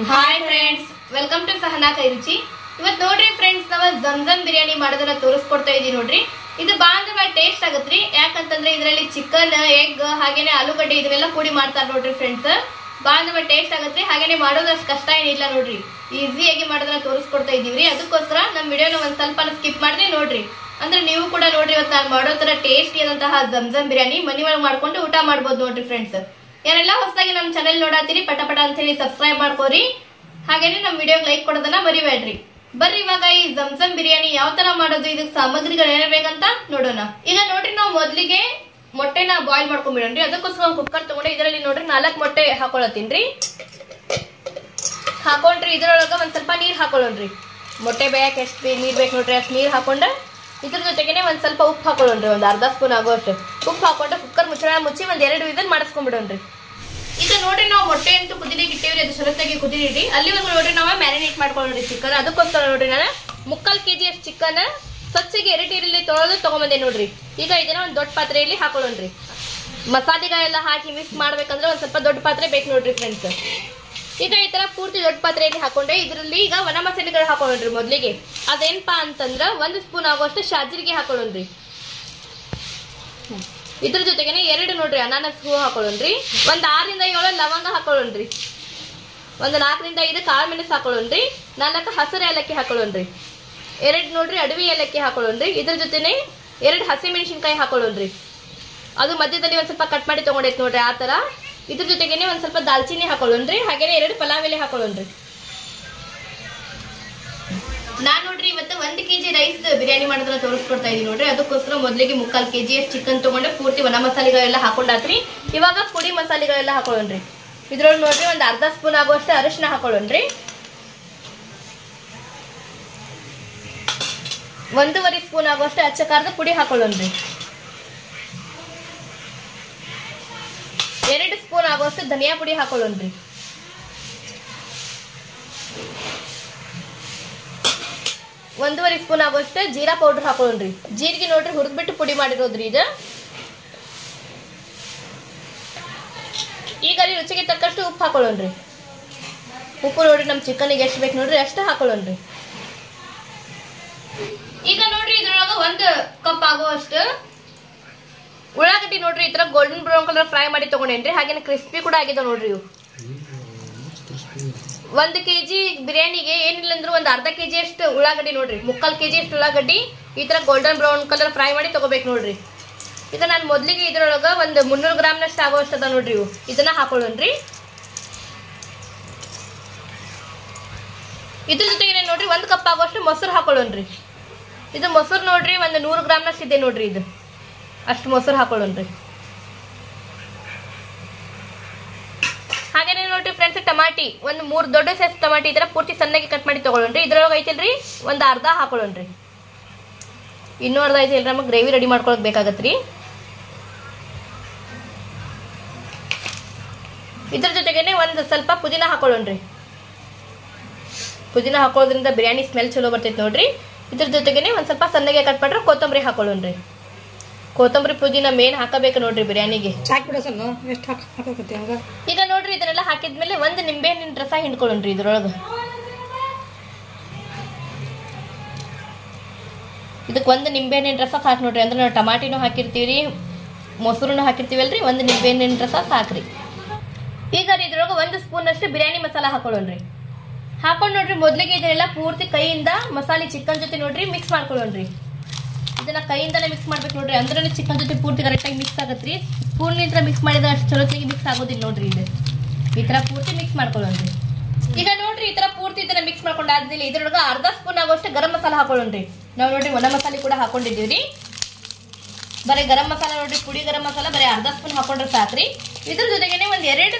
Hi friends, welcome to Sahana ಕೈ ರುಚಿ. ಇವತ್ತು ನೋಡ್ರಿ ಫ್ರೆಂಡ್ಸ್, ನಾವು ಜಮ್ ಬಿರಿಯಾನಿ ಮಾಡೋದನ್ನ ತೋರಿಸ್ಕೊಡ್ತಾ ಇದೀವಿ ನೋಡ್ರಿ. ಇದು ಬಾಳ ಟೇಸ್ಟ್ ಆಗತ್ರಿ. ಯಾಕಂತಂದ್ರೆ ಇದರಲ್ಲಿ ಚಿಕನ್, ಎಗ್ ಹಾಗೇನೆ ಆಲೂಗಡ್ಡೆ ಇದನ್ನೆಲ್ಲ ಪುಡಿ ಮಾಡ್ತಾರ ನೋಡ್ರಿ ಫ್ರೆಂಡ್ಸ್. ಬಾಳ ಟೇಸ್ಟ್ ಆಗತ್ರಿ. ಹಾಗೇನೆ ಮಾಡೋದು ಅಷ್ಟು ಕಷ್ಟ ಏನಿಲ್ಲ ನೋಡ್ರಿ, ಈಸಿಯಾಗಿ ಮಾಡೋದನ್ನ ತೋರಿಸ್ಕೊಡ್ತಾ ಇದೀವ್ರಿ. ಅದಕ್ಕೋಸ್ಕರ ನಮ್ಮ ವಿಡಿಯೋನ ಒಂದ್ ಸ್ವಲ್ಪ ಸ್ಕಿಪ್ ಮಾಡಿದ್ರೆ ನೋಡ್ರಿ. ಅಂದ್ರೆ ನೀವು ಕೂಡ ನೋಡ್ರಿ, ಇವತ್ತು ನಾನು ಮಾಡೋ ತರ ಟೇಸ್ಟಿ ಆದಂತಹ ಜಮ್ ಬಿರಿಯಾನಿ ಮನಿ ಒಳಗೆ ಮಾಡ್ಕೊಂಡು ಊಟ ಮಾಡ್ಬೋದು ನೋಡ್ರಿ ಫ್ರೆಂಡ್ಸ್. ಯಾರೆಲ್ಲ ಹೊಸದಾಗಿ ನಮ್ಮ ಚಾನೆಲ್ ನೋಡಾತೀರಿ ಪಟ ಅಂತ ಹೇಳಿ ಸಬ್ಸ್ಕ್ರೈಬ್ ಮಾಡ್ಕೋರಿ. ಹಾಗೇನೆ ನಮ್ಮ ವಿಡಿಯೋಗೆ ಲೈಕ್ ಕೊಡೋದನ್ನ ಮರಿಬೇಡ್ರಿ. ಬರ್ರಿ ಇವಾಗ ಈ ಜಮ್ ಬಿರಿಯಾನಿ ಯಾವ ತರ ಮಾಡೋದು, ಇದಕ್ಕೆ ಸಾಮಗ್ರಿಗಳು ಏನೇ ಬೇಕಂತ ನೋಡೋಣ. ಈಗ ನೋಡ್ರಿ, ನಾವು ಮೊದ್ಲಿಗೆ ಮೊಟ್ಟೆನ ಬಾಯ್ಲ್ ಮಾಡ್ಕೊಂಡ್ಬಿಡೋಣ್ರಿ. ಅದಕ್ಕೋಸ್ಕರ ಕುಕ್ಕರ್ ತಗೊಂಡೆ. ಇದರಲ್ಲಿ ನೋಡ್ರಿ 4 ಮೊಟ್ಟೆ ಹಾಕೊಳತ್ತೀನ್ರಿ. ಹಾಕೊಂಡ್ರಿ ಇದ್ರೊಳಗ ಒಂದ್ ಸ್ವಲ್ಪ ನೀರ್ ಹಾಕೊಳ್ಳೋಣ್ರಿ. ಮೊಟ್ಟೆ ಬೇಯಕ್ಕೆ ಎಷ್ಟು ನೀರ್ ಬೇಕು ನೋಡ್ರಿ, ಅಷ್ಟು ನೀರ್ ಹಾಕೊಂಡ ಇದ್ರ ಜೊತೆಗೆ ಒಂದ್ ಸ್ವಲ್ಪ ಉಪ್ಪು ಹಾಕೊಳ್ಳೋಣ್ರಿ. ಒಂದ್ ಅರ್ಧ ಸ್ಪೂನ್ ಆಗೋಷ್ಟು ಉಪ್ಪು ಹಾಕೊಂಡು ಕುಕ್ಕರ್ ಮುಚ್ಚಿ ಒಂದ್ 2 ವಿಸಿಲ್ ಮಾಡಿಸ್ಕೊಂಡ್ಬಿಡೋಣ್ರಿ. ಈಗ ನೋಡ್ರಿ, ನಾವು ಮೊಟ್ಟೆ ಅಂತೂ ಕುದಿಲಿಕ್ಕೆ ಇಟ್ಟೇವ್ರಿ. ಅದು ಸೊರತಾಗಿ ಕುದಿರಿ. ಅಲ್ಲಿವರೆಗೂ ನೋಡ್ರಿ ನಾವು ಮ್ಯಾರಿನೇಟ್ ಮಾಡ್ಕೊಳ್ಳೋಣ್ರಿ ಚಿಕನ್. ಅದಕ್ಕೋಸ್ಕರ ನೋಡ್ರಿ ನಾನು 3/4 kg ಅಷ್ಟು ಚಿಕನ್ ಸ್ವಚ್ಛಗೆ 2 ನೀರಲ್ಲಿ ತಗೊಂಬಂದೆ ನೋಡ್ರಿ. ಈಗ ಇದನ್ನ ಒಂದ್ ದೊಡ್ಡ ಪಾತ್ರೆಯಲ್ಲಿ ಹಾಕೊಳ್ಳೋಣ್ರಿ. ಮಸಾಲೆಗಳೆಲ್ಲ ಹಾಕಿ ಮಿಕ್ಸ್ ಮಾಡ್ಬೇಕಂದ್ರೆ ಒಂದ್ ಸ್ವಲ್ಪ ದೊಡ್ಡ ಪಾತ್ರೆ ಬೇಕು ನೋಡ್ರಿ ಫ್ರೆಂಡ್ಸ್. ಈಗ ಈ ತರ ಪೂರ್ತಿ ದೊಡ್ಡ ಪಾತ್ರೆಯಲ್ಲಿ ಹಾಕೊಂಡೆ. ಇದರಲ್ಲಿ ಈಗ ಒಣ ಮಸಾಲೆಗಳು ಹಾಕೊಳ್ಳೋಣ್ರಿ. ಮೊದ್ಲಿಗೆ ಅದೇನಪ್ಪಾ ಅಂತಂದ್ರ 1 ಸ್ಪೂನ್ ಆಗುವಷ್ಟು ಶಾಜೀರಿಗೆ ಹಾಕೊಳ್ಳೋಣ್ರಿ. ಇದ್ರ ಜೊತೆಗೆ 2 ನೋಡ್ರಿ ಅನಾನಸ್ ಹೂ ಹಾಕೊಳ್ಳೋಣ್ರಿ. ಒಂದ್ 6 ರಿಂದ 7 ಲವಂಗ ಹಾಕೊಳ್ಳೋಣ್ರಿ. ಒಂದ್ 4 ರಿಂದ 5 ಕಾಳು ಮೆಣಸು ಹಾಕೊಳ್ಳೋಣ್ರಿ. 4 ಹಸಿರು ಏಲಕ್ಕಿ ಹಾಕೊಳ್ಳೋಣ್ರಿ. 2 ನೋಡ್ರಿ ಅಡವಿ ಏಲಕ್ಕಿ ಹಾಕೊಳ್ಳೋಣ್ರಿ. ಇದ್ರ ಜೊತೆನೆ 2 ಹಸಿ ಮೆಣಸಿನ್ಕಾಯಿ ಹಾಕೊಳ್ಳೋಣ್ರಿ. ಅದು ಮಧ್ಯದಲ್ಲಿ ಒಂದ್ ಸ್ವಲ್ಪ ಕಟ್ ಮಾಡಿ ತಗೊಂಡೈತಿ ನೋಡ್ರಿ ಆ ತರ. ಇದ್ರ ಜೊತೆಗೇನೆ ಒಂದ್ ಸ್ವಲ್ಪ ದಾಲ್ಚಿನ್ನಿ ಹಾಕೊಳ್ಳೋಣ್ರಿ. ಹಾಗೇನೆ 2 ಪಲಾವ್ ಎಲೆ ಹಾಕೊಳ್ಳೋಣ್ರಿ. ನಾನ್ ನೋಡ್ರಿ ಇವತ್ತು 1 kg ರೈಸ್ ಬಿರಿಯಾನಿ ಮಾಡೋದನ್ನ ತೋರಿಸ್ಕೊಡ್ತಾ ಇದೀನಿ ನೋಡ್ರಿ. ಅದಕ್ಕೋಸ್ಕರ ಮೊದ್ಲಿಗೆ 3/4 kg ಅಷ್ಟು ಚಿಕನ್ ತಗೊಂಡೆ. ಪೂರ್ತಿ ಒಣ ಮಸಾಲೆಗಳೆಲ್ಲ ಹಾಕೊಂಡಾತ್ರಿ. ಇವಾಗ ಪುಡಿ ಮಸಾಲೆಗಳೆಲ್ಲ ಹಾಕೊಳ್ಳೋಣ್ರಿ. ಇದ್ರೊಳಗೆ ನೋಡ್ರಿ ಒಂದ್ ಅರ್ಧ ಸ್ಪೂನ್ ಆಗುವಷ್ಟು ಅರಿಶಿನ ಹಾಕೊಳ್ಳೋಣ್ರಿ. 1.5 ಸ್ಪೂನ್ ಆಗುವಷ್ಟು ಅಚ್ಚ ಖಾರದ ಪುಡಿ ಹಾಕೊಳ್ಳೋಣ್ರಿ. 2 ಸ್ಪೂನ್ ಆಗುವಷ್ಟು ಧನಿಯಾ ಪುಡಿ ಹಾಕೊಳ್ಳೋಣ್ರಿ. 1.5 ಸ್ಪೂನ್ ಆಗುವಷ್ಟು ಜೀರಾ ಪೌಡರ್ ಹಾಕೊಳ್ಳೋಣ್ರಿ. ಜೀರಿಗೆ ನೋಡ್ರಿ ಹುರಿದ್ಬಿಟ್ಟು ಪುಡಿ ಮಾಡಿರೋದ್ರಿ ಇದು. ಈಗ ಅಲ್ಲಿ ರುಚಿಗೆ ತಕ್ಕಷ್ಟು ಉಪ್ಪು ಹಾಕೊಳ್ಳೋಣ್ರಿ. ಉಪ್ಪು ನೋಡ್ರಿ ನಮ್ ಚಿಕನ್ಗೆ ಎಷ್ಟು ಬೇಕು ನೋಡ್ರಿ ಅಷ್ಟು ಹಾಕೊಳ್ಳೋಣ್ರಿ. ಈಗ ನೋಡ್ರಿ ಇದ್ರೊಳಗ 1 ಕಪ್ ಆಗುವಷ್ಟು ಉಳ್ಳಾಗಡ್ಡಿ ನೋಡ್ರಿ ಈ ತರ ಗೋಲ್ಡನ್ ಬ್ರೌನ್ ಕಲರ್ ಫ್ರೈ ಮಾಡಿ ತಗೊಂಡೇನ್ರಿ. ಹಾಗೇನೆ ಕ್ರಿಸ್ಪಿ ಕೂಡ ಆಗಿದೆ ನೋಡ್ರಿ ಇವು. 1 kg ಬಿರಿಯಾನಿಗೆ ಏನಿಲ್ಲ ಅಂದ್ರೂ ಒಂದ್ ಅರ್ಧ kg ಅಷ್ಟು ಉಳ್ಳಾಗಡ್ಡಿ ನೋಡ್ರಿ, 3/4 kg ಅಷ್ಟು ಉಳ್ಳಾಗಡ್ಡಿ ಈ ತರ ಗೋಲ್ಡನ್ ಬ್ರೌನ್ ಕಲರ್ ಫ್ರೈ ಮಾಡಿ ತಗೋಬೇಕು ನೋಡ್ರಿ. ಈಗ ನಾನು ಮೊದ್ಲಿಗೆ ಇದ್ರೊಳಗ ಒಂದು 300 ಗ್ರಾಮ್ನಷ್ಟು ಆಗೋಷ್ಟು ಅದ ನೋಡ್ರಿ ಇವು. ಇದನ್ನ ಹಾಕೊಳ್ಳೋಣ್ರಿ. ಇದ್ರ ಜೊತೆಗೆ ನೋಡ್ರಿ 1 ಕಪ್ ಆಗೋಷ್ಟು ಮೊಸರು ಹಾಕೊಳ್ಳೋಣ್ರಿ. ಇದು ಮೊಸರು ನೋಡ್ರಿ ಒಂದು 100 ಗ್ರಾಮ್ನಷ್ಟು ಇದೆ ನೋಡ್ರಿ. ಇದು ಅಷ್ಟು ಮೊಸರು ಹಾಕೊಳ್ಳೋಣ್ರಿ. ಹಾಗೇನೆ ನೋಡ್ರಿ ಫ್ರೆಂಡ್ಸ್, ಟಮಾಟಿ ಒಂದು 3 ದೊಡ್ಡ ಸೈಜ್ ಟಮಾಟಿ ಈ ತರ ಪೂರ್ತಿ ಸಣ್ಣಗೆ ಕಟ್ ಮಾಡಿ ತಗೊಳ್ಳೋಣ್ರಿ. ಇದ್ರೊಳಗೆ ಐತಿಲ್ರಿ ಒಂದ್ ಅರ್ಧ ಹಾಕೊಳ್ಳೋಣ್ರಿ. ಇನ್ನೂ ಅರ್ಧ ಐತಿಲ್ರಿ, ನಮಗೆ ಗ್ರೇವಿ ರೆಡಿ ಮಾಡ್ಕೊಳಕ್ ಬೇಕಾಗತ್ರಿ. ಇದ್ರ ಜೊತೆಗೇನೆ ಒಂದ್ ಸ್ವಲ್ಪ ಪುದೀನ ಹಾಕೊಳ್ಳೋಣ್ರಿ. ಪುದೀನ ಹಾಕೊಳ್ಳೋದ್ರಿಂದ ಬಿರಿಯಾನಿ ಸ್ಮೆಲ್ ಚಲೋ ಬರ್ತೈತಿ ನೋಡ್ರಿ. ಇದ್ರ ಜೊತೆಗೇನೆ ಒಂದ್ ಸ್ವಲ್ಪ ಸಣ್ಣಗೆ ಕಟ್ ಮಾಡ್ರೆ ಕೊತ್ತಂಬರಿ ಹಾಕೊಳ್ಳೋಣ್ರಿ. ಕೊತ್ತಂಬರಿ ಪುದೀನ ಮೇನ್ ಹಾಕಬೇಕು ನೋಡ್ರಿ ಬಿರಿಯಾನಿಗೆ. ಈಗ ನೋಡ್ರಿ ಇದನ್ನೆಲ್ಲ ಹಾಕಿದ್ಮೇಲೆ 1 ನಿಂಬೆ ಹಣ್ಣಿನ ರಸ ಹಿಂಡ್ಕೊಳ್ಳೋಣ್ರಿ ಇದ್ರೊಳಗ. ಇದಕ್ಕೆ 1 ನಿಂಬೆ ಹಣ್ಣಿನ ರಸ ಸಾಕು ನೋಡ್ರಿ. ಅಂದ್ರೆ ನಾವು ಟಮಾಟಿನೂ ಹಾಕಿರ್ತೀವಿ, ಮೊಸರುನು ಹಾಕಿರ್ತೀವಲ್ರಿ. 1 ನಿಂಬೆ ಹಣ್ಣಿನ ರಸ ಸಾಕ್ರಿ. ಈಗ ಇದ್ರೊಳಗ 1 ಸ್ಪೂನ್ ಅಷ್ಟು ಬಿರಿಯಾನಿ ಮಸಾಲ ಹಾಕೊಳ್ಳೋಣ್ರಿ. ಹಾಕೊಂಡ್ ನೋಡ್ರಿ ಮೊದ್ಲಿಗೆ ಇದನ್ನೆಲ್ಲ ಪೂರ್ತಿ ಕೈಯಿಂದ ಮಸಾಲೆ ಚಿಕನ್ ಜೊತೆ ನೋಡ್ರಿ ಮಿಕ್ಸ್ ಮಾಡ್ಕೊಳ್ಳೋಣ್ರಿ. ಇದನ್ನ ಕೈಯಿಂದಲೇ ಮಿಕ್ಸ್ ಮಾಡ್ಬೇಕು ನೋಡ್ರಿ. ಅಂದ್ರೆ ಚಿಕನ್ ಜೊತೆ ಪೂರ್ತಿ ಕರೆಕ್ಟಾಗಿ ಮಿಕ್ಸ್ ಆಗತ್ರಿ. ಸ್ಪೂನ್ ನಿಂತ್ರ ಮಿಕ್ಸ್ ಮಾಡಿದ್ರೆ ಅಷ್ಟು ಚಲೋತ್ತಾಗಿ ಮಿಕ್ಸ್ ಆಗೋದಿಲ್ಲ ನೋಡ್ರಿ. ಇದು ಈ ತರ ಪೂರ್ತಿ ಮಿಕ್ಸ್ ಮಾಡ್ಕೊಳ್ಳೋಣ್ರಿ. ಈಗ ನೋಡ್ರಿ ಈ ತರ ಪೂರ್ತಿ ಇದನ್ನ ಮಿಕ್ಸ್ ಮಾಡ್ಕೊಂಡಾದ್ಮೇಲೆ ಇದ್ರೊಳಗ ಅರ್ಧ ಸ್ಪೂನ್ ಆಗೋಷ್ಟು ಗರಂ ಮಸಾಲ ಹಾಕೊಳ್ಳೋಣ್ರಿ. ನಾವು ನೋಡ್ರಿ ಒಣ ಮಸಾಲೆ ಕೂಡ ಹಾಕೊಂಡಿದ್ದೀವ್ರಿ. ಬರೀ ಗರಂ ಮಸಾಲ ನೋಡ್ರಿ, ಪುಡಿ ಗರಂ ಮಸಾಲ ಬರೀ ಅರ್ಧ ಸ್ಪೂನ್ ಹಾಕೊಂಡ್ರೆ ಸಾಕ್ರಿ. ಇದ್ರ ಜೊತೆಗೇನೆ ಒಂದ್ 2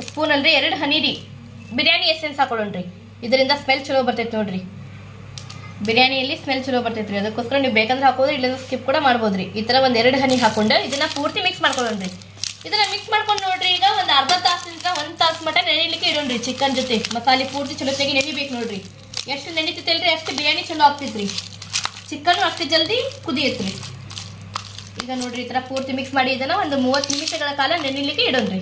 ಸ್ಪೂನ್ ಅಂದ್ರೆ 2 ಹನಿ ರೀ ಬಿರಿಯಾನಿ ಎಸೆನ್ಸ್ ಹಾಕೊಳ್ಳೋಣ್ರಿ. ಇದರಿಂದ ಸ್ಮೆಲ್ ಚಲೋ ಬರ್ತೈತಿ ನೋಡ್ರಿ. ಬಿರಿಯಾನಿಯಲ್ಲಿ ಸ್ಮೆಲ್ ಚಲೋ ಬರ್ತೈತ್ರಿ. ಅದಕ್ಕೋಸ್ಕರ ನೀವು ಬೇಕಂದ್ರೆ ಹಾಕೋದ್ರಿ, ಇಲ್ಲಂದ್ರೆ ಸ್ಕಿಪ್ ಕೂಡ ಮಾಡ್ಬೋದ್ರಿ. ಈ ತರ ಒಂದ್ 2 ಹನಿ ಹಾಕೊಂಡು ಇದನ್ನ ಪೂರ್ತಿ ಮಿಕ್ಸ್ ಮಾಡ್ಕೊಳ್ಳೋಣ್ರಿ. ಇದನ್ನ ಮಿಕ್ಸ್ ಮಾಡ್ಕೊಂಡು ನೋಡ್ರಿ ಈಗ ಒಂದ್ ಅರ್ಧ ತಾಸಿಂದ 1 ತಾಸು ಮಟ್ಟ ನೆನೆಲಿಕ್ಕೆ ಇಡೋಣ್ರಿ. ಚಿಕನ್ ಜೊತೆ ಮಸಾಲೆ ಪೂರ್ತಿ ಚಲೋತ್ತಾಗಿ ನೆನಿಬೇಕು ನೋಡ್ರಿ. ಎಷ್ಟು ನೆನಿತೈತಲ್ರಿ ಅಷ್ಟು ಬಿರಿಯಾನಿ ಚಲೋ ಆಗ್ತೈತ್ರಿ. ಚಿಕನ್ ಅಷ್ಟು ಜಲ್ದಿ ಕುದಿಯತ್ರಿ. ಈಗ ನೋಡ್ರಿ ಈ ತರ ಪೂರ್ತಿ ಮಿಕ್ಸ್ ಮಾಡಿ ಇದನ್ನ ಒಂದು 30 ನಿಮಿಷಗಳ ಕಾಲ ನೆನೆಲಿಕ್ಕೆ ಇಡೋಣ್ರಿ.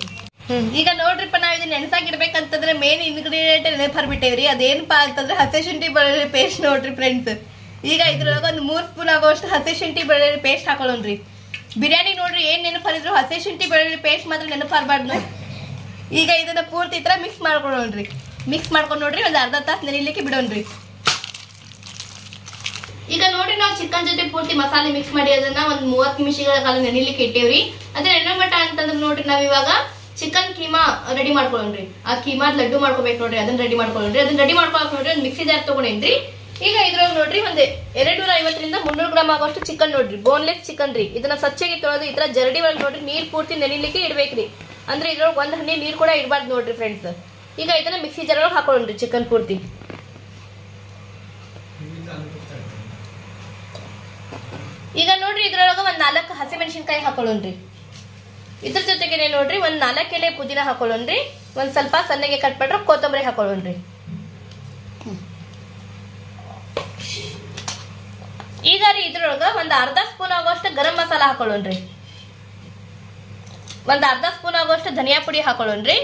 ಈಗ ನೋಡ್ರಿಪ್ಪ ನಾವ್ ಇದನ್ನ ನೆನಸಾಗಿಡ್ಬೇಕಂತಂದ್ರೆ ಮೇನ್ ಇಂಗ್ರೀಡಿಯೆಂಟ್ ನೆನಪರ್ಬಿಟ್ಟೇವ್ರಿ. ಅದೇನಪ್ಪಾ ಅಂತಂದ್ರೆ ಹಸಿ ಶುಂಠಿ ಬೆಳ್ಳುಳ್ಳಿ ಪೇಸ್ಟ್ ನೋಡ್ರಿ ಫ್ರೆಂಡ್ಸ್. ಈಗ ಇದ್ರೊಳಗ ಒಂದು 3 ಸ್ಪೂನ್ ಆಗೋಷ್ಟು ಹಸಿ ಶುಂಠಿ ಬೆಳ್ಳುಳ್ಳಿ ಪೇಸ್ಟ್ ಹಾಕೊಳ್ಳೋಣ್ರಿ. ಬಿರಿಯಾನಿ ನೋಡ್ರಿ ಏನ್ ನೆನಪರಿದ್ರು ಹಸಿ ಶುಂಠಿ ಬೆಳ್ಳುಳ್ಳಿ ಪೇಸ್ಟ್ ಮಾತ್ರ ನೆನಪರ್ಬಾರ್ದು. ಈಗ ಇದನ್ನ ಪೂರ್ತಿ ಈ ತರ ಮಿಕ್ಸ್ ಮಾಡ್ಕೊಳ್ಳೋಣ್ರಿ. ಮಿಕ್ಸ್ ಮಾಡ್ಕೊಂಡು ನೋಡ್ರಿ ಒಂದ್ ಅರ್ಧ ತಾಸು ನೆನೆಲಿಕ್ಕೆ ಬಿಡೋಣ್ರಿ. ಈಗ ನೋಡ್ರಿ ನಾವು ಚಿಕನ್ ಜೊತೆ ಪೂರ್ತಿ ಮಸಾಲೆ ಮಿಕ್ಸ್ ಮಾಡಿ ಅದನ್ನ ಒಂದ್ 30 ನಿಮಿಷಗಳ ಕಾಲ ನೆನೆಲಿಕ್ಕೆ ಇಟ್ಟೇವ್ರಿ. ಅದ್ರ ಎಣ್ಣೆ ಮಟ್ಟ ಅಂತಂದ್ರೆ ನೋಡ್ರಿ ನಾವ್ ಇವಾಗ ಚಿಕನ್ ಕೀಮಾ ರೆಡಿ ಮಾಡ್ಕೊಳ್ಳೋಣ್ರಿ. ಆ ಕೀಮಾ ಲಡ್ಡು ಮಾಡ್ಕೋಬೇಕು ನೋಡ್ರಿ. ಅದನ್ನ ರೆಡಿ ಮಾಡ್ಕೊಳ್ಳೋಣ್ರಿ. ಅದನ್ನ ರೆಡಿ ಮಾಡ್ಕೊಳಕ್ ನೋಡ್ರಿ ಒಂದ್ ಮಿಕ್ಸಿ ಜಾರ್ ತಗೊಂಡೇನ್ರಿ. ಈಗ ಇದ್ರೊಳಗೆ ನೋಡ್ರಿ ಒಂದ್ 250 ರಿಂದ 300 ಗ್ರಾಮ್ ಆಗೋಷ್ಟು ಚಿಕನ್ ನೋಡ್ರಿ. ಬೋನ್ಲೆಸ್ ಚಿಕನ್ ರೀ. ಇದನ್ನ ಸ್ವಚ್ಛಗೆ ತೊಳೆದು ಈ ತರ ಜರಡಿ ಒಳಗೆ ನೋಡ್ರಿ ನೀರ್ ಪೂರ್ತಿ ನೆನೆಲಿಕ್ಕೆ ಇಡ್ಬೇಕ್ರಿ. ಅಂದ್ರೆ ಇದ್ರೊಳಗೆ ಒಂದ್ ಹನಿ ನೀರ್ ಕೂಡ ಇಡಬಾರ್ದು ನೋಡ್ರಿ ಫ್ರೆಂಡ್ಸ್. ಈಗ ಇದನ್ನ ಮಿಕ್ಸಿ ಜಾರ್ ಒಳಗೆ ಹಾಕೊಳ್ಳೋಣ್ರಿ ಚಿಕನ್ ಪೂರ್ತಿ. ಈಗ ನೋಡ್ರಿ ಇದ್ರೊಳಗ ಒಂದ್ 4 ಹಸಿಮೆಣಸಿನಕಾಯಿ ಹಾಕೊಳ್ಳೋಣ್ರಿ. ಇದ್ರ ಜೊತೆಗೆ ನೋಡ್ರಿ ಒಂದ್ 4 ಎಲೆ ಪುದೀನ ಹಾಕೊಳ್ಳೋಣ್ರಿ. ಒಂದ್ ಸ್ವಲ್ಪ ಸಣ್ಣಗೆ ಕಟ್ ಮಾಡ್ರೆ ಕೊತ್ತಂಬರಿ ಹಾಕೊಳ್ಳೋಣ್ರಿ. ಈಗ ರೀ ಇದ್ರೊಳಗ ಒಂದ್ ಅರ್ಧ ಸ್ಪೂನ್ ಆಗೋಷ್ಟು ಗರಂ ಮಸಾಲ ಹಾಕೊಳ್ಳೋಣ್ರಿ. ಒಂದ್ ಅರ್ಧ ಸ್ಪೂನ್ ಆಗೋಷ್ಟು ಧನಿಯಾ ಪುಡಿ ಹಾಕೊಳ್ಳೋಣ್ರಿ.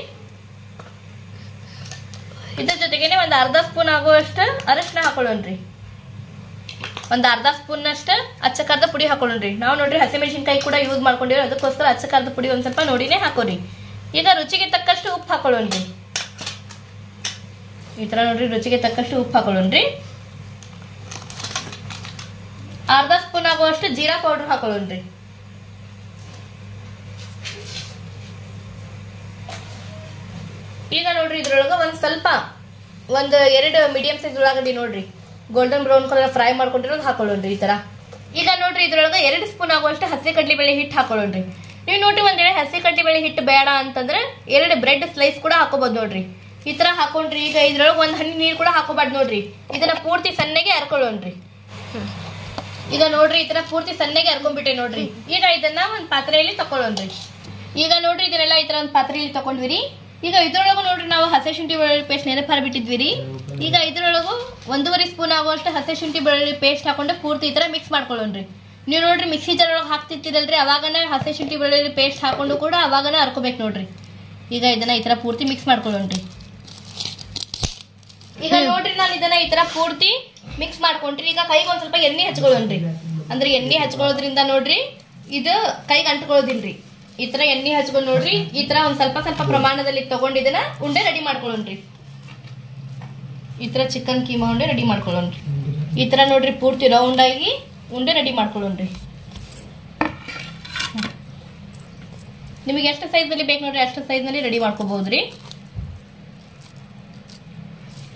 ಇದ್ರ ಜೊತೆಗೇನೆ ಒಂದ್ ಅರ್ಧ ಸ್ಪೂನ್ ಆಗುವಷ್ಟು ಅರಿಶಿನ ಹಾಕೊಳ್ಳೋಣ್ರಿ. ಒಂದ್ ಅರ್ಧ ಸ್ಪೂನ್ ಅಷ್ಟ ಅಚ್ಚ ಖಾರದ ಪುಡಿ ಹಾಕೊಳ್ಳೋಣ್ರಿ. ನಾವು ನೋಡ್ರಿ ಹಸಿಮೆಣಸಿನಕಾಯಿ ಕೂಡ ಯೂಸ್ ಮಾಡ್ಕೊಂಡಿರೋ ಅದಕ್ಕೋಸ್ಕರ ಅಚ್ಚ ಖಾರದ ಪುಡಿ ಒಂದ್ ಸ್ವಲ್ಪ ನೋಡಿನೇ ಹಾಕೋರಿ. ಈಗ ರುಚಿಗೆ ತಕ್ಕಷ್ಟು ಉಪ್ಪು ಹಾಕೊಳ್ಳೋಣ್ರಿ. ಈ ತರ ನೋಡ್ರಿ ರುಚಿಗೆ ತಕ್ಕಷ್ಟು ಉಪ್ಪು ಹಾಕೊಳ್ಳೋಣ್ರಿ. ಅರ್ಧ ಸ್ಪೂನ್ ಆಗುವಷ್ಟು ಜೀರಾ ಪೌಡರ್ ಹಾಕೊಳ್ಳೋಣ್ರಿ. ಈಗ ನೋಡ್ರಿ ಇದ್ರೊಳಗ ಒಂದ್ ಸ್ವಲ್ಪ ಒಂದ್ 2 ಮೀಡಿಯಂ ಸೈಜ್ ಉಳ್ಳಾಗಡ್ಡಿ ನೋಡ್ರಿ ಗೋಲ್ಡನ್ ಬ್ರೌನ್ ಕಲರ್ ಫ್ರೈ ಮಾಡ್ಕೊಂಡಿರೋದು ಹಾಕೊಳ್ಳೋಣ್ರಿ ಈ ತರ. ಈಗ ನೋಡ್ರಿ ಇದ್ರೊಳಗ 2 ಸ್ಪೂನ್ ಆಗುವಷ್ಟು ಹಸಿ ಕಡ್ಲಿಬೇಳೆ ಹಿಟ್ಟು ಹಾಕೊಳ್ಳೋಣ್ರಿ. ನೀವು ನೋಡ್ರಿ ಒಂದ್ ವೇಳೆ ಹಸಿ ಕಡ್ಲಿಬೇಳೆ ಹಿಟ್ಟು ಬೇಡ ಅಂತಂದ್ರೆ 2 ಬ್ರೆಡ್ ಸ್ಲೈಸ್ ಕೂಡ ಹಾಕೋಬಹುದು ನೋಡ್ರಿ. ಈ ತರ ಹಾಕೊಂಡ್ರಿ. ಈಗ ಇದ್ರೊಳಗ ಒಂದ್ ಹನಿ ನೀರ್ ಕೂಡ ಹಾಕೋಬಾರ್ದು ನೋಡ್ರಿ. ಇದನ್ನ ಪೂರ್ತಿ ಸಣ್ಣಗೆ ಹರ್ಕೊಳ್ಳೋಣ್ರಿ. ಈಗ ನೋಡ್ರಿ ಈ ತರ ಪೂರ್ತಿ ಸಣ್ಣಗೆ ಹರ್ಕೊಂಡ್ಬಿಟ್ಟೆ ನೋಡ್ರಿ. ಈಗ ಇದನ್ನ ಒಂದ್ ಪಾತ್ರೆಯಲ್ಲಿ ತಕೊಳ್ಳೋಣ್ರಿ. ಈಗ ನೋಡ್ರಿ ಇದನ್ನೆಲ್ಲ ಈ ತರ ಒಂದ್ ಪಾತ್ರೆಯಲ್ಲಿ ತಕೊಂಡ್ವಿರಿ. ಈಗ ಇದ್ರೊಳಗು ನೋಡ್ರಿ ನಾವು ಹಸಿ ಶುಂಠಿ ಬೆಳ್ಳುಳ್ಳಿ ಪೇಸ್ಟ್ ನೆನಪರ್ಬಿಟ್ಟಿದ್ವಿ. ಈಗ ಇದ್ರೊಳಗು 1.5 ಸ್ಪೂನ್ ಆಗುವಷ್ಟು ಹಸಿ ಶುಂಠಿ ಬೆಳ್ಳುಳ್ಳಿ ಪೇಸ್ಟ್ ಹಾಕೊಂಡು ಪೂರ್ತಿ ಈ ತರ ಮಿಕ್ಸ್ ಮಾಡ್ಕೊಳ್ಳೋಣ್ರಿ. ನೀವು ನೋಡ್ರಿ ಮಿಕ್ಸಿ ಜಾರ್ ಒಳಗೆ ಹಾಕ್ತಿರ್ತಿರಲ್ರಿ ಅವಾಗನ ಹಸಿ ಶುಂಠಿ ಬೆಳ್ಳುಳ್ಳಿ ಪೇಸ್ಟ್ ಹಾಕೊಂಡು ಕೂಡ ಅವಾಗನ ಹರ್ಕೋಬೇಕು ನೋಡ್ರಿ. ಈಗ ಇದನ್ನ ಈ ತರ ಪೂರ್ತಿ ಮಿಕ್ಸ್ ಮಾಡ್ಕೊಳ್ಳೋಣ್ರಿ. ಈಗ ನೋಡ್ರಿ ನಾನು ಇದನ್ನ ಈ ತರ ಪೂರ್ತಿ ಮಿಕ್ಸ್ ಮಾಡ್ಕೊಂಡ್ರಿ. ಈಗ ಕೈಗೆ ಒಂದ್ ಸ್ವಲ್ಪ ಎಣ್ಣೆ ಹಚ್ಕೊಳ್ಳೋಣ್ರಿ. ಅಂದ್ರೆ ಎಣ್ಣೆ ಹಚ್ಕೊಳ್ಳೋದ್ರಿಂದ ನೋಡ್ರಿ ಇದು ಕೈಗೆ ಅಂಟ್ಕೊಳ್ಳೋದಿಲ್ರಿ. ಈ ತರ ಎಣ್ಣೆ ಹಚ್ಕೊಂಡ್ ನೋಡ್ರಿ ಈ ತರ ಒಂದ್ ಸ್ವಲ್ಪ ಸ್ವಲ್ಪ ಪ್ರಮಾಣದಲ್ಲಿ ತಗೊಂಡಿದ್ದನ್ನ ಉಂಡೆ ರೆಡಿ ಮಾಡ್ಕೊಳ್ಳೋಣ್ರಿ. ಈ ತರ ಚಿಕನ್ ಕೀಮಾ ಉಂಡೆ ರೆಡಿ ಮಾಡ್ಕೊಳ್ಳೋಣ್ರಿ. ಈ ತರ ನೋಡ್ರಿ ಪೂರ್ತಿ ರೌಂಡ್ ಆಗಿ ಉಂಡೆ ರೆಡಿ ಮಾಡ್ಕೊಳ್ಳೋಣ್ರಿ. ನಿಮಗೆ ಎಷ್ಟು ಸೈಜ್ ನಲ್ಲಿ ಬೇಕು ನೋಡ್ರಿ ಅಷ್ಟು ಸೈಜ್ ನಲ್ಲಿ ರೆಡಿ ಮಾಡ್ಕೋಬಹುದ್ರಿ.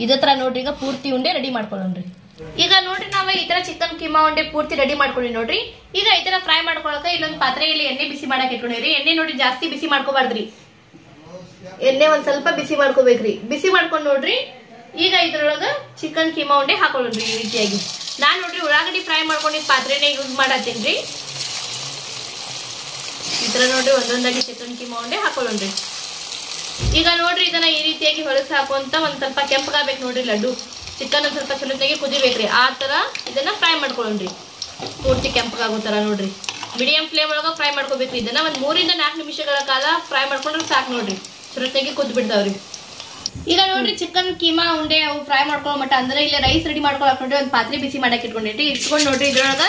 ಇದೇ ತರ ನೋಡ್ರಿ ಈಗ ಪೂರ್ತಿ ಉಂಡೆ ರೆಡಿ ಮಾಡ್ಕೊಳ್ಳೋಣ್ರಿ. ಈಗ ನೋಡ್ರಿ ನಾವ್ ಈ ತರ ಚಿಕನ್ ಕೀಮಾ ಉಂಡೆ ಪೂರ್ತಿ ರೆಡಿ ಮಾಡ್ಕೊಂಡಿ ನೋಡ್ರಿ. ಈಗ ಈ ತರ ಫ್ರೈ ಮಾಡ್ಕೊಳಕ ಇಲ್ಲೊಂದ್ ಪಾತ್ರೆಯಲ್ಲಿ ಎಣ್ಣೆ ಬಿಸಿ ಮಾಡಕ್ ಇಟ್ಕೊಂಡಿರಿ. ಎಣ್ಣೆ ನೋಡ್ರಿ ಜಾಸ್ತಿ ಬಿಸಿ ಮಾಡ್ಕೋಬಾರ್ದ್ರಿ. ಎಣ್ಣೆ ಒಂದ್ ಸ್ವಲ್ಪ ಬಿಸಿ ಮಾಡ್ಕೋಬೇಕ್ರಿ. ಬಿಸಿ ಮಾಡ್ಕೊಂಡ್ ನೋಡ್ರಿ ಈಗ ಇದ್ರೊಳಗ ಚಿಕನ್ ಕೀಮಾ ಉಂಡೆ ಹಾಕೊಳ್ಳೋಣ್ರಿ. ಈ ರೀತಿಯಾಗಿ ನಾನ್ ನೋಡ್ರಿ ಉಳ್ಳಾಗಡ್ಡಿ ಫ್ರೈ ಮಾಡ್ಕೊಂಡಿದ್ ಪಾತ್ರೆನೇ ಯೂಸ್ ಮಾಡತ್ತೀನ್ರಿ. ಈ ತರ ನೋಡ್ರಿ ಒಂದೊಂದಾಗಿ ಚಿಕನ್ ಕೀಮಾ ಉಂಡೆ ಹಾಕೊಳ್ಳೋಣ್ರಿ. ಈಗ ನೋಡ್ರಿ ಇದನ್ನ ಈ ರೀತಿಯಾಗಿ ಹೊಲಸು ಹಾಕುವಂತ ಒಂದ್ ಸ್ವಲ್ಪ ಕೆಂಪಗಾಗ್ಬೇಕು ನೋಡ್ರಿ ಲಡ್ಡು. ಚಿಕನ್ ಒಂದ್ ಸ್ವಲ್ಪ ಚಲೋತ್ತಾಗಿ ಕುದಿಬೇಕ್ರಿ. ಆ ತರ ಇದನ್ನ ಫ್ರೈ ಮಾಡ್ಕೊಳ್ಳೋಣ್ರಿ. ಪೂರ್ತಿ ಕೆಂಪಗಾಗೋ ತರ ನೋಡ್ರಿ ಮೀಡಿಯಂ ಫ್ಲೇಮ್ ಒಳಗ ಫ್ರೈ ಮಾಡ್ಕೋಬೇಕ್ರಿ. ಇದನ್ನ ಒಂದ್ 3 ರಿಂದ 4 ನಿಮಿಷಗಳ ಕಾಲ ಫ್ರೈ ಮಾಡ್ಕೊಂಡ್ರೆ ಸಾಕು ನೋಡ್ರಿ. ಚಲೋತ್ತಾಗಿ ಕುದ್ ಬಿಡ್ತಾವ್ರಿ. ಈಗ ನೋಡ್ರಿ ಚಿಕನ್ ಕೀಮಾ ಉಂಡೆ ಅವು ಫ್ರೈ ಮಾಡ್ಕೊಳ್ಳೋ ಮಟ್ಟ ಅಂದ್ರೆ ಇಲ್ಲಿ ರೈಸ್ ರೆಡಿ ಮಾಡ್ಕೊಳಕ್ ನೋಡ್ರಿ ಒಂದ್ ಪಾತ್ರೆ ಬಿಸಿ ಮಾಡಕ್ ಇಟ್ಕೊಂಡಿರಿ. ಇಟ್ಕೊಂಡ್ ನೋಡ್ರಿ ಇದ್ರೊಳಗ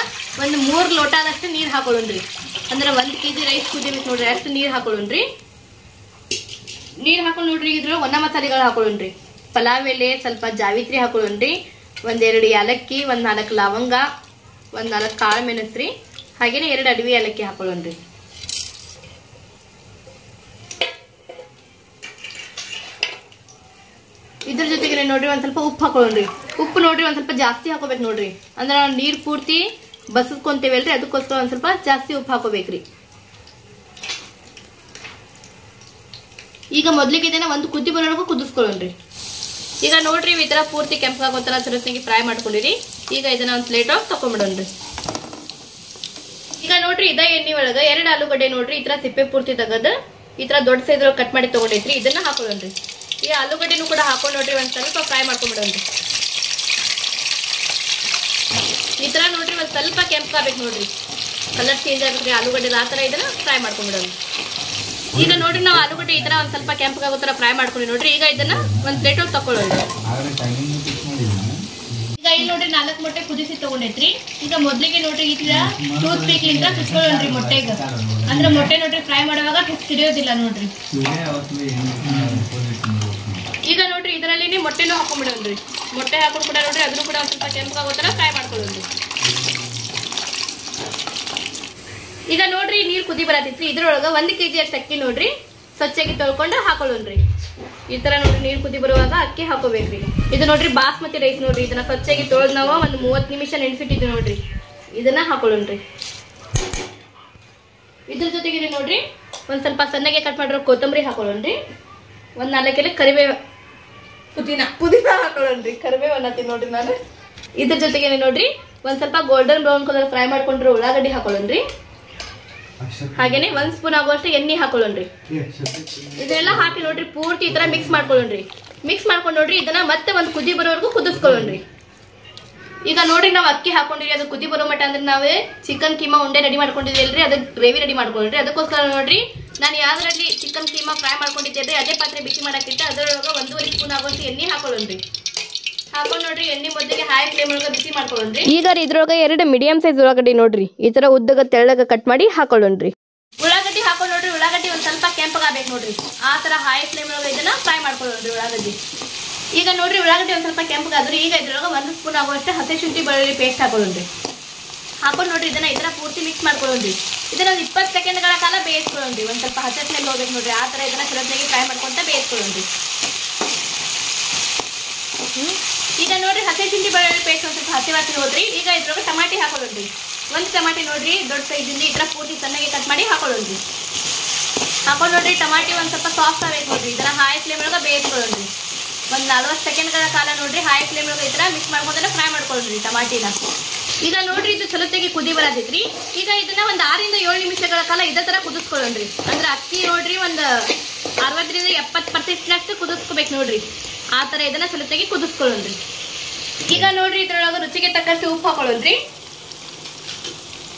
ಒಂದ್ 3 ಲೋಟ ಆದಷ್ಟು ನೀರ್ ಹಾಕೊಳ್ಳೋಣ್ರಿ. ಅಂದ್ರೆ 1 kg ರೈಸ್ ಕುದಿಬೇಕು ನೋಡ್ರಿ ಅಷ್ಟು ನೀರ್ ಹಾಕೊಳ್ಳೋಣ್ರಿ. ನೀರ್ ಹಾಕೊಂಡ್ ನೋಡ್ರಿ ಇದ್ರೊಳಗ ಒಣ ಮಸಾಲೆಗಳು ಹಾಕೊಳ್ಳೋಣ್ರಿ. ಪಲಾವ್ ಎಲೆ, ಸ್ವಲ್ಪ ಜಾವಿತ್ರಿ ಹಾಕೊಳ್ಳೋಣ್ರಿ. 1-2 ಏಲಕ್ಕಿ, 1-4 ಲವಂಗ, 1-4 ಕಾಳು ಮೆಣಸ್ರಿ, ಹಾಗೇನೆ 2 ಅಡವಿ ಏಲಕ್ಕಿ ಹಾಕೊಳ್ಳೋಣ್ರಿ. ಇದ್ರ ಜೊತೆಗೆ ನೋಡ್ರಿ ಒಂದ್ ಸ್ವಲ್ಪ ಉಪ್ಪು ಹಾಕೊಳ್ಳೋಣ್ರಿ. ಉಪ್ಪು ನೋಡ್ರಿ ಒಂದ್ ಸ್ವಲ್ಪ ಜಾಸ್ತಿ ಹಾಕೋಬೇಕು ನೋಡ್ರಿ. ಅಂದ್ರೆ ನಾವು ನೀರ್ ಪೂರ್ತಿ ಬಸದ್ಕೊಂತೇವಲ್ರಿ ಅದಕ್ಕೋಸ್ಕರ ಒಂದ್ ಸ್ವಲ್ಪ ಜಾಸ್ತಿ ಉಪ್ಪು ಹಾಕೋಬೇಕ್ರಿ. ಈಗ ಮೊದ್ಲಿಗೆ ಇದನ್ನ ಒಂದು ಕುದಿ ಬರೋವರೆಗೂ ಕುದಿಸ್ಕೊಳ್ಳೋಣ್ರಿ. ಈಗ ನೋಡ್ರಿ ಈ ತರ ಪೂರ್ತಿ ಕೆಂಪಾಗೋ ತರ ಚಲೋತ್ತಾಗಿ ಫ್ರೈ ಮಾಡ್ಕೊಂಡಿರಿ. ಈಗ ಇದನ್ನ ಒಂದ್ ಪ್ಲೇಟ್ ಒಳಗೆ ತಕೊಂಡ್ಬಿಡೋಣ್ರಿ. ಈಗ ನೋಡ್ರಿ ಇದ ಎಣ್ಣೆ ಒಳಗ 2 ಆಲೂಗಡ್ಡೆ ನೋಡ್ರಿ ಈ ತರ ಸಿಪ್ಪೆ ಪೂರ್ತಿ ತೆಗೆದು ಈ ತರ ದೊಡ್ಡ ಸೈಜ್ ಕಟ್ ಮಾಡಿ ತಗೊಂಡೈತ್ರಿ. ಇದನ್ನ ಹಾಕೊಳ್ಳೋಣ್ರಿ. ಈ ಆಲೂಗಡ್ಡೆನೂ ಕೂಡ ಹಾಕೊಂಡ್ ನೋಡ್ರಿ ಒಂದ್ ಸ್ವಲ್ಪ ಫ್ರೈ ಮಾಡ್ಕೊಂಡ್ಬಿಡೋಣ್ರಿ. ಈ ತರ ನೋಡ್ರಿ ಒಂದ್ ಸ್ವಲ್ಪ ಕೆಂಪಾಗಬೇಕು ನೋಡ್ರಿ. ಕಲರ್ ಚೇಂಜ್ ಆಗ್ಬೇಕ್ರಿ ಆಲೂಗಡ್ಡೆ. ಆ ತರ ಇದನ್ನ ಫ್ರೈ ಮಾಡ್ಕೊಂಡ್ಬಿಡೋಣ. ಈಗ ನೋಡ್ರಿ ನಾವು ಆಲೂಗಡ್ಡೆ ಈ ತರ ಒಂದ್ ಸ್ವಲ್ಪ ಕೆಂಪಗಾಗೋ ತರ ಫ್ರೈ ಮಾಡ್ಕೊಂಡು ನೋಡ್ರಿ. ಈಗ ಇದನ್ನ ಒಂದ್ ಪ್ಲೇಟ್ ಒಳಗೆ ತಕೊಳ್ಳೋಣ. ಈಗ ಇಲ್ಲಿ ನೋಡ್ರಿ 4 ಮೊಟ್ಟೆ ಕುದಿಸಿ ತಗೊಂಡೈತ್ರಿ. ಈಗ ಮೊದ್ಲಿಗೆ ನೋಡ್ರಿ ಈ ತರ ಟೂತ್ ಪೀಕ್ ಇಂದ ಕುಚ್ಕೊಳ್ಳೋಣ್ರಿ ಮೊಟ್ಟೆಗೆ. ಅಂದ್ರೆ ಮೊಟ್ಟೆ ನೋಡ್ರಿ ಫ್ರೈ ಮಾಡುವಾಗ ಸಿಡಿಯೋದಿಲ್ಲ ನೋಡ್ರಿ. ಈಗ ನೋಡ್ರಿ ಇದರಲ್ಲಿ ಮೊಟ್ಟೆನೂ ಹಾಕೊಂಡ್ಬಿಡೋಣ್ರಿ. ಮೊಟ್ಟೆ ಹಾಕೊಂಡು ಕೂಡ ನೋಡ್ರಿ ಅದನ್ನು ಕೂಡ ಒಂದ್ ಸ್ವಲ್ಪ ಕೆಂಪಗಾಗೋ ತರ ಫ್ರೈ ಮಾಡ್ಕೊಳ್ಳೋಣ್ರಿ. ಈಗ ನೋಡ್ರಿ ನೀರ್ ಕುದಿ ಬರತೈತ್ರಿ. ಇದ್ರೊಳಗ 1 kg ಅಷ್ಟು ಅಕ್ಕಿ ನೋಡ್ರಿ ಸ್ವಚ್ಛಾಗಿ ತೊಳ್ಕೊಂಡು ಹಾಕೊಳ್ಳೋಣ್ರಿ. ಈ ತರ ನೋಡ್ರಿ ನೀರ್ ಕುದಿ ಬರುವಾಗ ಅಕ್ಕಿ ಹಾಕೋಬೇಕ್ರಿ. ಇದು ನೋಡ್ರಿ ಬಾಸ್ಮತಿ ರೈಸ್ ನೋಡ್ರಿ. ಇದನ್ನ ಸ್ವಚ್ಛಾಗಿ ತೊಳೆದ್ ನಾವು ಒಂದು 30 ನಿಮಿಷ ನೆನೆಸಿಟ್ಟಿದ್ವಿ ನೋಡ್ರಿ. ಇದನ್ನ ಹಾಕೊಳ್ಳೋಣ್ರಿ. ಇದ್ರ ಜೊತೆಗೆ ನೋಡ್ರಿ ಒಂದ್ ಸ್ವಲ್ಪ ಸಣ್ಣಗೆ ಕಟ್ ಮಾಡಿರೋ ಕೊತ್ತಂಬರಿ ಹಾಕೊಳ್ಳೋಣ್ರಿ. ಒಂದ್ 4 ಎಲೆ ಕರಿಬೇವು ಪುದೀನ ಹಾಕೊಳ್ಳೋಣ್ರಿ. ಕರಿಬೇವು ಅನ್ನತ್ತೀನಿ ನೋಡ್ರಿ ನಾನು. ಇದ್ರ ಜೊತೆಗೆ ನೋಡ್ರಿ ಒಂದ್ ಸ್ವಲ್ಪ ಗೋಲ್ಡನ್ ಬ್ರೌನ್ ಕಲರ್ ಫ್ರೈ ಮಾಡ್ಕೊಂಡ್ರೆ ಉಳ್ಳಾಗಡ್ಡಿ ಹಾಕೊಳ್ಳೋಣ್ರಿ. ಹಾಗೇನೆ 1 ಸ್ಪೂನ್ ಆಗುವಷ್ಟು ಎಣ್ಣೆ ಹಾಕೊಳ್ಳೋಣ್ರಿ. ಇದೆಲ್ಲ ಹಾಕಿ ನೋಡ್ರಿ ಪೂರ್ತಿ ಈ ತರ ಮಿಕ್ಸ್ ಮಾಡ್ಕೊಳ್ಳೋಣ್ರಿ. ಮಿಕ್ಸ್ ಮಾಡ್ಕೊಂಡು ನೋಡ್ರಿ ಇದನ್ನ ಮತ್ತೆ ಒಂದು ಕುದಿ ಬರೋವರೆಗೂ ಕುದಿಸ್ಕೊಳ್ಳೋಣ್ರಿ. ಈಗ ನೋಡ್ರಿ ನಾವು ಅಕ್ಕಿ ಹಾಕೊಂಡಿರಿ ಅದು ಕುದಿ ಬರೋ ಮಟ್ಟ ಅಂದ್ರೆ ನಾವೇ ಚಿಕನ್ ಕೀಮಾ ಉಂಡೆ ರೆಡಿ ಮಾಡ್ಕೊಂಡಿದ್ದೀಲ್ರಿ. ಅದಕ್ಕೆ ಗ್ರೇವಿ ರೆಡಿ ಮಾಡ್ಕೊಳ್ಳ್ರಿ. ಅದಕ್ಕೋಸ್ಕರ ನೋಡ್ರಿ ನಾನು ಯಾವ್ದ್ರಲ್ಲಿ ಚಿಕನ್ ಕೀಮಾ ಫ್ರೈ ಮಾಡ್ಕೊಂಡಿದ್ದೆ ಅದೇ ಪಾತ್ರೆ ಬಿಸಿ ಮಾಡಕ್ಕಿಟ್ಟು ಅದರೊಳಗೆ 1.5 ಸ್ಪೂನ್ ಆಗುವಷ್ಟು ಎಣ್ಣೆ ಹಾಕೊಳ್ಳೋಣ್ರಿ. ಹಾಕೊಂಡ್ ನೋಡ್ರಿ ಎಣ್ಣೆ ಮೊದಲಿಗೆ ಹೈ ಫ್ಲೇಮ್ ಒಳಗೆ ಬಿಸಿ ಮಾಡ್ಕೊಳ್ಳೋಣ್ರಿ. ಈಗ ಇದ್ರೊಳಗೆ 2 ಮೀಡಿಯಂ ಸೈಜ್ ಉಳ್ಳಾಗಡ್ಡಿ ನೋಡ್ರಿ ಈ ತರ ಉದ್ದಗ ತೆಳ್ಳಗ ಕಟ್ ಮಾಡಿ ಹಾಕೊಳ್ಳೋಣ್ರಿ. ಉಳ್ಳಾಗಡ್ಡಿ ಹಾಕೊಂಡ್ ನೋಡ್ರಿ ಉಳ್ಳಾಗಡ್ಡಿ ಒಂದ್ ಸ್ವಲ್ಪ ಕೆಂಪಗಾಗಬೇಕು ನೋಡ್ರಿ. ಆ ತರ ಹೈ ಫ್ಲೇಮ್ ಒಳಗೆ ಇದನ್ನ ಫ್ರೈ ಮಾಡ್ಕೊಳ್ಳೋಣ್ರಿ ಉಳ್ಳಾಗಡ್ಡಿ. ಈಗ ನೋಡ್ರಿ ಉಳ್ಳಾಗಡ್ಡಿ ಒಂದ್ ಸ್ವಲ್ಪ ಕೆಂಪಗಾದ್ರಿ. ಈಗ ಇದ್ರೊಳಗೆ 1 ಸ್ಪೂನ್ ಆಗುವಷ್ಟು ಹಸಿ ಶುಂಠಿ ಬೆಳ್ಳುಳ್ಳಿ ಪೇಸ್ಟ್ ಹಾಕೊಳ್ಳೋಣ್ರಿ. ಹಾಕೊಂಡ್ ನೋಡ್ರಿ ಇದನ್ನ ಈ ತರ ಪೂರ್ತಿ ಮಿಕ್ಸ್ ಮಾಡ್ಕೊಳ್ಳೋಣ್ರಿ. ಇದನ್ನ 20 ಸೆಕೆಂಡ್ಗಳ ಕಾಲ ಬೇಯಿಸ್ಕೊಳ್ಳೋಣ್ರಿ. ಒಂದ್ ಸ್ವಲ್ಪ ಹಸಿ ಸ್ಮೆಲ್ ಹೋಗ್ಬೇಕು ನೋಡ್ರಿ. ಆ ತರ ಇದನ್ನ ಚಲೋತ್ನಾಗಿ ಫ್ರೈ ಮಾಡ್ಕೊಂತ ಬೇಯಿಸ್ಕೊಳ್ಳೋಣ್ರಿ. ಈಗ ನೋಡ್ರಿ ಹಸಿ ಶುಂಠಿ ಬೆಳ್ಳುಳ್ಳಿ ಪೇಸ್ಟ್ ಒಂದ್ ಸ್ವಲ್ಪ ಹಸಿ ವಾಸನೆ ಹೋದ್ರಿ. ಈಗ ಇದ್ರೊಳಗೆ ಟಮಾಟಿ ಹಾಕೊಳ್ಳೋಣ್ರಿ. 1 ಟಮಾಟಿ ನೋಡ್ರಿ ದೊಡ್ಡ ಸೈಜಿಂದ ಈ ತರ ಪೂರ್ತಿ ಸಣ್ಣಗೆ ಕಟ್ ಮಾಡಿ ಹಾಕೊಳ್ಳೋಣ್ರಿ. ಹಾಕೊಂಡ್ ನೋಡ್ರಿ ಟಮಾಟಿ ಒಂದ್ ಸ್ವಲ್ಪ ಸಾಫ್ಟ್ ಆಗ್ಬೇಕು ನೋಡ್ರಿ. ಇದನ್ನ ಹೈ ಫ್ಲೇಮ್ ಒಳಗೆ ಬೇಯಿಸ್ಕೊಳ್ಳೋಣ್ರಿ. ಒಂದ್ 40 ಸೆಕೆಂಡ್ಗಳ ಕಾಲ ನೋಡ್ರಿ ಹೈ ಫ್ಲೇಮ್ ಒಳಗೆ ಈ ತರ ಮಿಕ್ಸ್ ಮಾಡ್ಕೊಂಡ್ರೆ ಫ್ರೈ ಮಾಡ್ಕೊಳ್ಳೋಣ್ರಿ ಟಮಾಟಿನ. ಈಗ ನೋಡ್ರಿ ಇದು ಚಲೋತ್ತಾಗಿ ಕುದಿ ಬರತೈತ್ರಿ. ಈಗ ಇದನ್ನ ಒಂದ್ 6 ರಿಂದ 7 ನಿಮಿಷಗಳ ಕಾಲ ಇದೇ ತರ ಕುದಿಸ್ಕೊಳ್ಳೋಣ್ರಿ. ಅಂದ್ರೆ ಅಕ್ಕಿ ನೋಡ್ರಿ ಒಂದ್ 60 ರಿಂದ 70% ನಷ್ಟು ಕುದಿಸ್ಕೋಬೇಕು ನೋಡ್ರಿ. ಆ ತರ ಇದನ್ನ ಚಲೋತ್ತಾಗಿ ಕುದಿಸ್ಕೊಳ್ಳೋಣ್ರಿ. ಈಗ ನೋಡ್ರಿ ಇದ್ರೊಳಗೆ ರುಚಿಗೆ ತಕ್ಕಷ್ಟು ಉಪ್ಪು ಹಾಕೊಳ್ಳೋಣ್ರಿ.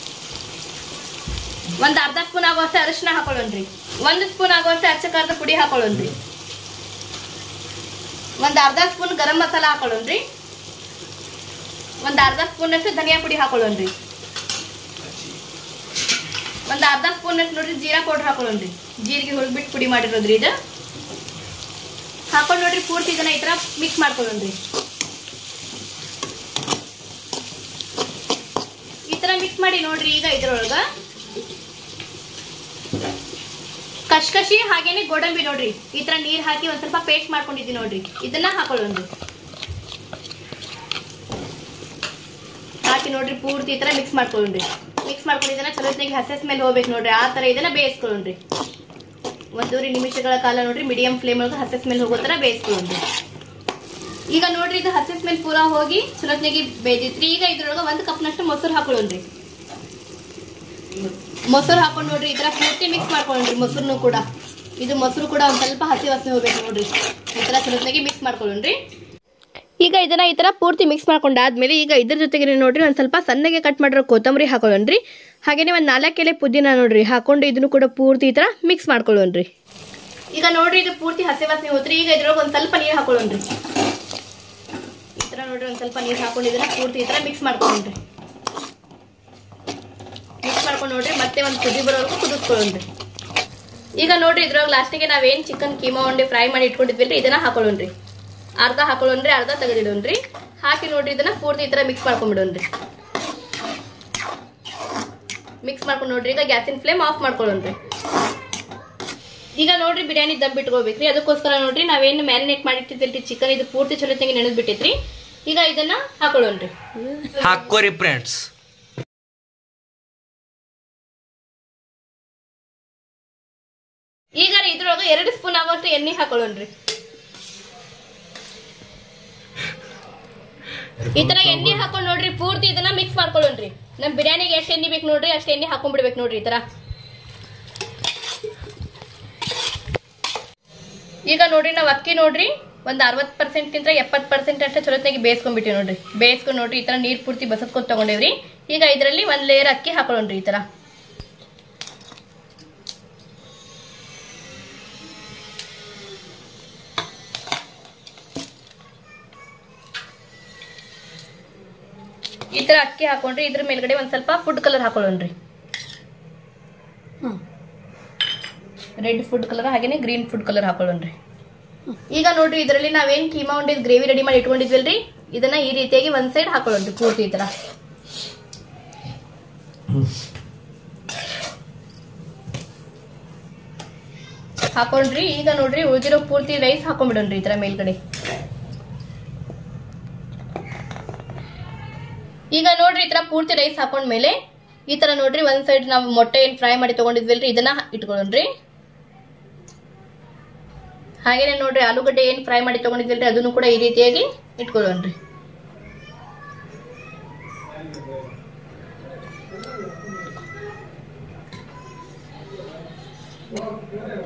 ಒಂದ್ ಅರ್ಧ ಸ್ಪೂನ್ ಆಗುವಷ್ಟು ಅರಿಶಿನ ಹಾಕೊಳ್ಳೋಣ್ರಿ. 1 ಸ್ಪೂನ್ ಆಗುವಷ್ಟು ಅಚ್ಚ ಖಾರದ ಪುಡಿ ಹಾಕೊಳ್ಳೋಣ್ರಿ. ಒಂದ್ ಅರ್ಧ ಸ್ಪೂನ್ ಗರಂ ಮಸಾಲ ಹಾಕೊಳ್ಳೋಣ್ರಿ. ಒಂದ್ ಅರ್ಧ ಸ್ಪೂನ್ ಅಷ್ಟು ಧನಿಯಾ ಪುಡಿ ಹಾಕೊಳ್ಳೋಣ್ರಿ. ಒಂದ್ ಅರ್ಧ ಸ್ಪೂನ್ ಅಷ್ಟು ನೋಡ್ರಿ ಜೀರಾ ಪೌಡರ್ ಹಾಕೊಳ್ಳೋಣ್ರಿ. ಜೀರಿಗೆ ಹುರಿದ್ಬಿಟ್ಟು ಪುಡಿ ಮಾಡಿರೋದ್ರಿ ಇದು ಹಾಕೊಂಡ್ ನೋಡ್ರಿ ಪೂರ್ತಿ ಇದನ್ನ ಈ ತರ ಮಿಕ್ಸ್ ಮಾಡ್ಕೊಳ್ಳೋಣ್ರಿ. ಈ ತರ ಮಿಕ್ಸ್ ಮಾಡಿ ನೋಡ್ರಿ. ಈಗ ಇದ್ರೊಳಗ ಕಶ್ಕಶಿ ಹಾಗೇನೆ ಗೋಡಂಬಿ ನೋಡ್ರಿ ಈ ತರ ನೀರ್ ಹಾಕಿ ಒಂದ್ ಸ್ವಲ್ಪ ಪೇಸ್ಟ್ ಮಾಡ್ಕೊಂಡಿದ್ದೀನಿ ನೋಡ್ರಿ. ಇದನ್ನ ಹಾಕೊಳ್ಳೋಣ್ರಿ. ಹಾಕಿ ನೋಡ್ರಿ ಪೂರ್ತಿ ಈ ತರ ಮಿಕ್ಸ್ ಮಾಡ್ಕೊಳ್ಳೋಣ್ರಿ. ಮಿಕ್ಸ್ ಮಾಡ್ಕೊಂಡು ಇದನ್ನ ಚಲೋತ್ನಾಗಿ ಹಸಿ ಸ್ಮೆಲ್ ಹೋಗ್ಬೇಕು ನೋಡ್ರಿ. ಆ ತರ ಇದನ್ನ ಬೇಯಿಸ್ಕೊಳ್ಳೋಣ್ರಿ. 1.5 ನಿಮಿಷಗಳ ಕಾಲ ನೋಡ್ರಿ ಮೀಡಿಯಂ ಫ್ಲೇಮ್ ಒಳಗೆ ಹಸಿ ಸ್ಮೆಲ್ ಹೋಗೋ ತರ ಬೇಯಿಸ್ಕೊಳ್ಳೋಣ್ರಿ. ಈಗ ನೋಡ್ರಿ ಇದು ಹಸಿ ಸ್ಮೆಲ್ ಪೂರಾ ಹೋಗಿ ಚಲೋತ್ನಾಗಿ ಬೇಯ್ದಿತ್ರಿ. ಈಗ ಇದ್ರೊಳಗೆ 1 ಕಪ್ ನಷ್ಟು ಮೊಸರು ಹಾಕೊಳ್ಳೋಣ್ರಿ. ಮೊಸರು ಹಾಕೊಂಡು ನೋಡ್ರಿ ಈ ತರ ಪೂರ್ತಿ ಮಿಕ್ಸ್ ಮಾಡ್ಕೊಳ್ಳೋಣ್ರಿ. ಮೊಸರು ಕೂಡ ಇದು ಮೊಸರು ಕೂಡ ಒಂದ್ ಸ್ವಲ್ಪ ಹಸಿ ವಾಸನೆ ಹೋಗ್ಬೇಕು ನೋಡ್ರಿ. ಈ ತರ ಚಲೋತ್ನಾಗಿ ಮಿಕ್ಸ್ ಮಾಡ್ಕೊಳ್ಳೋಣ್ರಿ. ಈಗ ಇದನ್ನ ಈ ತರ ಪೂರ್ತಿ ಮಿಕ್ಸ್ ಮಾಡ್ಕೊಂಡಾದ್ಮೇಲೆ ಈಗ ಇದ್ರ ಜೊತೆಗೆ ನೋಡ್ರಿ ಒಂದ್ ಸ್ವಲ್ಪ ಸಣ್ಣಗೆ ಕಟ್ ಮಾಡಿರೋ ಕೊತ್ತಂಬರಿ ಹಾಕೊಳ್ಳೋಣ್ರಿ. ಹಾಗೇನೆ ಒಂದ್ 4 ಎಲೆ ಪುದೀನ ನೋಡ್ರಿ ಹಾಕೊಂಡು ಇದನ್ನು ಕೂಡ ಪೂರ್ತಿ ಈ ತರ ಮಿಕ್ಸ್ ಮಾಡ್ಕೊಳ್ಳೋಣ್ರಿ. ಈಗ ನೋಡ್ರಿ ಇದು ಪೂರ್ತಿ ಹಸಿ ವಾಸನೆ ಹೋತ್ರಿ. ಈಗ ಇದ್ರೊಳಗೆ ಒಂದ್ ಸ್ವಲ್ಪ ನೀರ್ ಹಾಕೊಳ್ಳೋಣ್ರಿ. ಈ ತರ ನೋಡ್ರಿ ಒಂದ್ ಸ್ವಲ್ಪ ನೀರ್ ಹಾಕೊಂಡು ಇದನ್ನ ಪೂರ್ತಿ ಈ ತರ ಮಿಕ್ಸ್ ಮಾಡ್ಕೊಳ್ಳೋಣ್ರಿ. ಮಿಕ್ಸ್ ಮಾಡ್ಕೊಂಡು ನೋಡ್ರಿ ಮತ್ತೆ ಒಂದ್ ಕುದಿ ಬರೋವರೆಗೂ ಕುದಿಸ್ಕೊಳ್ಳೋಣ್ರಿ. ಈಗ ನೋಡ್ರಿ ಇದ್ರೊಳಗೆ ಲಾಸ್ಟಿಗೆ ನಾವೇನ್ ಚಿಕನ್ ಕೀಮಾ ಉಂಡೆ ಫ್ರೈ ಮಾಡಿ ಇಟ್ಕೊಂಡಿದ್ವಿಲ್ರಿ ಇದನ್ನ ಹಾಕೊಳ್ಳೋಣ್ರಿ. ಅರ್ಧ ಹಾಕೊಳ್ಳೋಣ್ರಿ, ಅರ್ಧ ತೆಗೆದಿಡೋಣ್ರಿ. ಹಾಕಿ ನೋಡ್ರಿ ಇದನ್ನ ಪೂರ್ತಿ ಈ ತರ ಮಿಕ್ಸ್ ಮಾಡ್ಕೊಂಡ್ಬಿಡೋಣ್ರಿ. ಮಿಕ್ಸ್ ಮಾಡ್ಕೊಂಡು ನೋಡ್ರಿ ಈಗ ಗ್ಯಾಸಿನ ಫ್ಲೇಮ್ ಆಫ್ ಮಾಡ್ಕೊಳ್ಳೋಣ್ರಿ. ಈಗ ನೋಡ್ರಿ ಬಿರಿಯಾನಿ ದಮ್ ಬಿಟ್ಕೋಬೇಕ್ರಿ. ಅದಕ್ಕೋಸ್ಕರ ನೋಡ್ರಿ ನಾವೇನು ಮ್ಯಾರಿನೇಟ್ ಮಾಡಿಟ್ಟಿದ್ರಿ ಚಿಕನ್ ಇದು ಪೂರ್ತಿ ಚಲೋತ್ನಾಗಿ ನೆನೆದ್ ಬಿಟ್ಟಿದ್ರಿ. ಈಗ ಇದನ್ನ ಹಾಕೊಳ್ಳೋಣ್ರಿ. ಹಾಕೋರಿ ಫ್ರೆಂಡ್ಸ್. ಈಗ ಇದ್ರೊಳಗೆ 2 ಸ್ಪೂನ್ ಆಗುವಷ್ಟು ಎಣ್ಣೆ ಹಾಕೊಳ್ಳೋಣ್ರಿ. ಈ ತರ ಎಣ್ಣೆ ಹಾಕೊಂಡ್ ನೋಡ್ರಿ ಪೂರ್ತಿ ಇದನ್ನ ಮಿಕ್ಸ್ ಮಾಡ್ಕೊಳ್ಳೋಣ್ರಿ. ನಮ್ ಬಿರಿಯಾನಿಗೆ ಎಷ್ಟು ಎಣ್ಣೆ ಬೇಕು ನೋಡ್ರಿ ಅಷ್ಟು ಎಣ್ಣೆ ಹಾಕೊಂಡ್ಬಿಡ್ಬೇಕು ನೋಡ್ರಿ ಈ ತರ. ಈಗ ನೋಡ್ರಿ ನಾವ್ ಅಕ್ಕಿ ನೋಡ್ರಿ ಒಂದ್ 60% ಗಿಂತ 70% ಅಷ್ಟೇ ಚಲೋತ್ನಾಗಿ ಬೇಯಿಸ್ಕೊಂಡ್ಬಿಟ್ಟಿವಿ ನೋಡ್ರಿ. ಬೇಯಿಸ್ಕೊಂಡು ನೋಡ್ರಿ ಈ ತರ ನೀರ್ ಪೂರ್ತಿ ಬಸದ್ಕೊತ್ ತಗೊಂಡೇವ್ರಿ. ಈಗ ಇದ್ರಲ್ಲಿ 1 ಲೇಯರ್ ಅಕ್ಕಿ ಹಾಕೊಳ್ಳೋಣ್ರಿ. ಈ ತರ ಈ ತರ ಅಕ್ಕಿ ಹಾಕೊಂಡ್ರಿ ಇದ್ರ ಮೇಲ್ಗಡೆ ಒಂದ್ ಸ್ವಲ್ಪ ಫುಡ್ ಕಲರ್ ಹಾಕೊಳ್ಳೋಣ್ರಿ. ರೆಡ್ ಫುಡ್ ಕಲರ್ ಹಾಗೇನೆ ಗ್ರೀನ್ ಫುಡ್ ಕಲರ್ ಹಾಕೊಳ್ಳೋಣ್ರಿ. ಈಗ ನೋಡ್ರಿ ಇದರಲ್ಲಿ ನಾವೇನ್ ಕೀಮಾ ಉಂಡಿದ್ ಗ್ರೇವಿ ರೆಡಿ ಮಾಡಿ ಇಟ್ಕೊಂಡಿದ್ವಲ್ರಿ, ಇದನ್ನ ಈ ರೀತಿಯಾಗಿ ಒಂದ್ ಸೈಡ್ ಹಾಕೊಳ್ಳೋಣ್ರಿ ಪೂರ್ತಿ ಈ ತರ. ಹಾಕೊಂಡ್ರಿ. ಈಗ ನೋಡ್ರಿ ಉಳಿದಿರೋ ಪೂರ್ತಿ ರೈಸ್ ಹಾಕೊಂಡ್ಬಿಡೋಣ್ರಿ ಈ ತರ ಮೇಲ್ಗಡೆ. ಈಗ ನೋಡ್ರಿ ಈ ತರ ಪೂರ್ತಿ ರೈಸ್ ಹಾಕೊಂಡ್ಮೇಲೆ ಈ ತರ ನೋಡ್ರಿ ಒಂದ್ ಸೈಡ್ ನಾವು ಮೊಟ್ಟೆ ಏನ್ ಫ್ರೈ ಮಾಡಿ ತಗೊಂಡಿದ್ವಲ್ರಿ ಇದನ್ನ ಇಟ್ಕೊಳ್ಳೋಣ್ರಿ. ಹಾಗೇನೆ ನೋಡ್ರಿ ಆಲೂಗಡ್ಡೆ ಏನ್ ಫ್ರೈ ಮಾಡಿ ತಗೊಂಡಿದ್ವಲ್ರಿ ಅದನ್ನು ಕೂಡ ಈ ರೀತಿಯಾಗಿ ಇಟ್ಕೊಳ್ಳೋಣ್ರಿ.